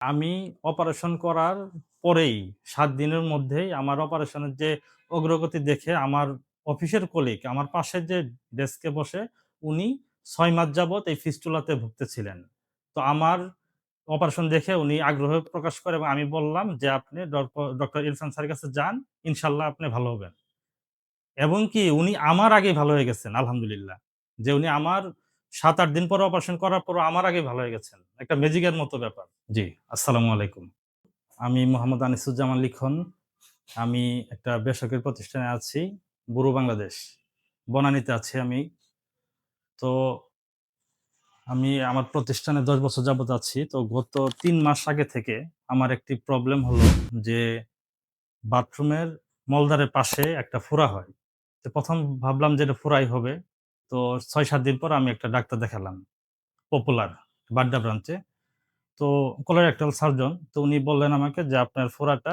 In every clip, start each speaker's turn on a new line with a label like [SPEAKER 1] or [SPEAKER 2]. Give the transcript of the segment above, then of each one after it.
[SPEAKER 1] আমি অপারেশন করার পরেই ৭ দিনের মধ্যেই আমার অপারেশনের যে অগ্রগতি দেখে আমার অফিসের কলিগ আমার পাশে যে ডেস্কে বসে উনি ৬ মাস যাবৎ এই ফিস্টুলাতে ভুগতেছিলেন। তো আমার অপারেশন দেখে উনি আগ্রহ প্রকাশ করে এবং আমি বললাম যে, "আপনি ডক্টর ইরফান স্যারের কাছে যান। ইনশাআল্লাহ আপনি ভালো হবেন।" এবং কি উনি আমার আগেই ভালো হয়ে গেছেন আলহামদুলিল্লাহ। যে উনি আমার ৭-৮ দিন পরে অপারেশন করার পরও আমার আগেই ভালো হয়ে গেছেন। একটা ম্যাজিকের মতো ব্যাপার। জি, আসসালামু আলাইকুম। আমি মোহাম্মদ আনিসুজ্জামান লিখন। আমি একটা বেসরকারি প্রতিষ্ঠানে আছি, বুড়ো বাংলাদেশ। বনানীতে আছি আমি। তো আমি আমার প্রতিষ্ঠানে ১০ বছর যাবৎ আছি। তো গত ৩ মাস আগে থেকে আমার একটি প্রবলেম হলো যে বাথরুমের মলদ্বারের পাশে একটা ফোড়া হয়। তো ১ম ভাবলাম যে এটা ফোড়াই হবে। তো ৬-৭ দিন পর আমি একটা ডাক্তার দেখালাম। পপুলার বাড্ডা ব্রাঞ্চে। তো কোলোরেক্টাল সার্জন। তো উনি বললেন আমাকে যে, "আপনার ফোড়াটা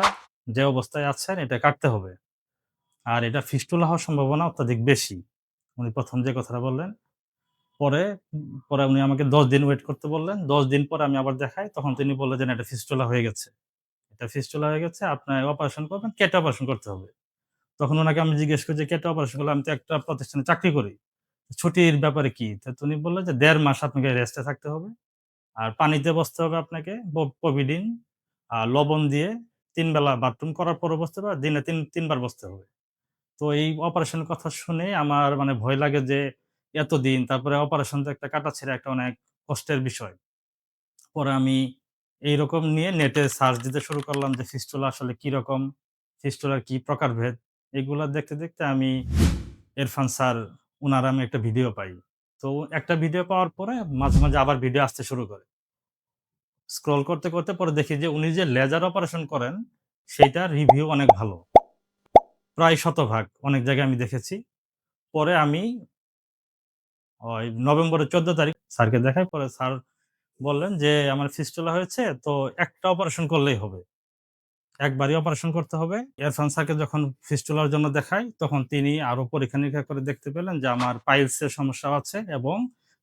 [SPEAKER 1] যে অবস্থায় আছেন এটা কাটতে হবে। আর এটা ফিস্টুলা হওয়ার সম্ভাবনা অত্যাধিক বেশি।" উনি ১ম যে কথাটা বললেন। পরে পরে উনি আমাকে ১০ দিন ওয়েট করতে বললেন। ১০ দিন পরে আমি আবার দেখাই। তখন তিনি বললেন যে, "না, এটা ফিস্টুলা হয়ে গেছে। এটা ফিস্টুলা হয়ে গেছে। আপনার অপারেশন করবেন, কেটে অপারেশন করতে হবে।" তখন উনাকে আমি জিজ্ঞেস করি যে, "কেটে অপারেশন করলে আমি তো একটা প্রতিষ্ঠানে চাকরি করি। ছুটির ব্যাপারে কি?" তো উনি বললেন যে, "১.৫ মাস আপনাকে রেস্টে থাকতে হবে। আর পানিতে বসতে হবে আপনাকে প্রভিডিন, লবণ দিয়ে ৩ বেলা বাথরুম করার পরেও বসতে হবে। আর দিনে ৩ বার বসতে হবে।" তো এই অপারেশনের কথা শুনে আমার মানে ভয় লাগে যে এতদিন তারপরে অপারেশন তো একটা কাটাছেঁড়া একটা অনেক কষ্টের বিষয়। পরে আমি এইরকম নিয়ে নেটে সার্চ দিতে শুরু করলাম যে ফিস্টুলা আসলে কিরকম? ফিস্টুলার কি প্রকারভেদ? এগুলা দেখতে, দেখতে আমি ইরফান স্যার উনার আমি একটা ভিডিও পাই। তো একটা ভিডিও পাওয়ার পরে মাঝে, মাঝে আবার ভিডিও আসতে শুরু করে। স্ক্রল করতে, করতে পরে দেখি যে উনি যে লেজার অপারেশন করেন সেইটার রিভিউ অনেক ভালো। প্রায় শতভাগ অনেক জায়গায় আমি দেখেছি। পরে আমি ওই নভেম্বরের ১৪ তারিখ স্যারকে দেখাই। পরে স্যার বললেন যে, "আমার ফিস্টুলা হয়েছে তো একটা অপারেশন করলেই হবে। একবারই অপারেশন করতে হবে।" ইরফান স্যারকে যখন ফিস্টুলার জন্য দেখাই, তখন তিনি আরো পরীক্ষা-নিরীক্ষা করে দেখতে পেলেন যে আমার পাইলসের সমস্যাও আছে এবং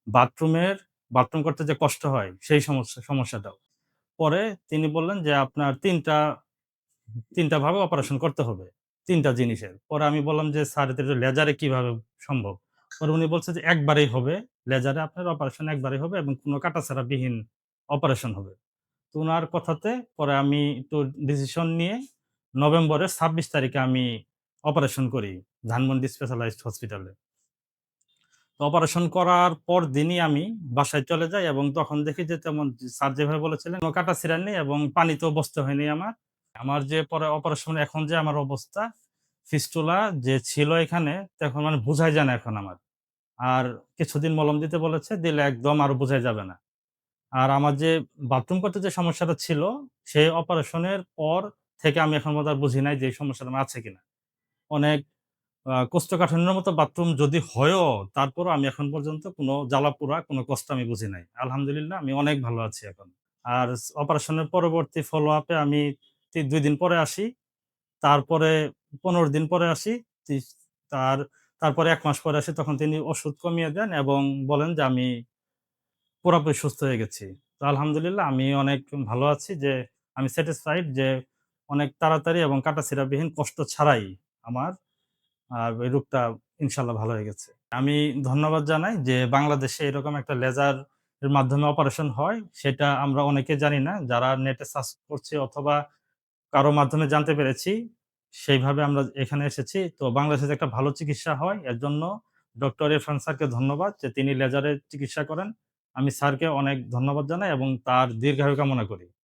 [SPEAKER 1] বাথরুমের বাথরুম করতে যে কষ্ট হয় সেই সমস্যাটাও। পরে তিনি বললেন যে, "আপনার ৩ টা ভাবে অপারেশন করতে হবে। ৩ টা জিনিসের।" পরে আমি বললাম যে, "স্যার এটা লেজারে কিভাবে সম্ভব?" পরে উনি বলছে যে, "একবারেই হবে। লেজারে আপনার অপারেশন একবারেই হবে এবং কোন কাটাছেঁড়াবিহীন অপারেশন হবে।" তো উনার কথাতে পরে আমি একটু ডিসিশন নিয়ে নভেম্বরের ২৬ তারিখে আমি অপারেশন করি ধানমন্ডি স্পেশালাইজড হসপিটালে। তো অপারেশন করার পরদিনই আমি বাসায় চলে যাই এবং তখন দেখি যে তেমন স্যার যেভাবে বলেছিলেন কোন কাটাছিঁড়া নেই এবং পানিতেও বসতে হয়নি আমার। আমার যে পরে অপারেশন এখন যে আমার অবস্থা, ফিস্টুলা যে ছিল এখানে তখন মানে বোঝাই যায় না এখন আমার। আর কিছুদিন মলম দিতে বলেছে, দিলে একদম আর বোঝাই যাবে না। আর আমার যে বাথরুম করতে যে সমস্যাটা ছিল, সেই অপারেশনের পর থেকে আমি এখন পর্যন্ত আর বুঝি নাই যে এই সমস্যাটা আমার আছে কিনা। অনেক কোষ্ঠকাঠিন্যের মতো বাথরুম যদি হয়ও, তারপরও আমি এখন পর্যন্ত কোনো জ্বালাপোড়া, কোনো কষ্ট আমি বুঝি নাই। আলহামদুলিল্লাহ আমি অনেক ভালো আছি এখন। আর অপারেশনের পরবর্তী ফলো আপ এ আমি ২ দিন পরে আসি। তারপরে ১৫ দিন পরে আসি। তিস তার তারপরে ১ মাস পরে আসি। তখন তিনি ওষুধ কমিয়ে দেন এবং বলেন যে আমি পুরাপুরি সুস্থ হয়ে গেছি। তো আলহামদুলিল্লাহ আমি অনেক ভালো আছি যে আমি স্যাটিসফাইড যে অনেক তাড়াতাড়ি এবং কাটাছিঁড়াবিহীন কষ্ট ছাড়াই আমার এই রোগটা ইনশাআল্লাহ ভালো হয়ে গেছে। আমি ধন্যবাদ জানাই যে বাংলাদেশে এরকম একটা লেজার এর মাধ্যমে অপারেশন হয়, সেটা আমরা অনেকে জানি না। যারা নেটে সার্চ করছি অথবা কারো মাধ্যমে জানতে পেরেছি, সেইভাবে আমরা এখানে এসেছি। তো বাংলাদেশে যে একটা ভালো চিকিৎসা হয়, এর জন্য ডক্টর ইরফান স্যারকে ধন্যবাদ যে তিনি লেজারের চিকিৎসা করেন। আমি স্যারকে অনেক ধন্যবাদ জানাই এবং তার দীর্ঘায়ু কামনা করি।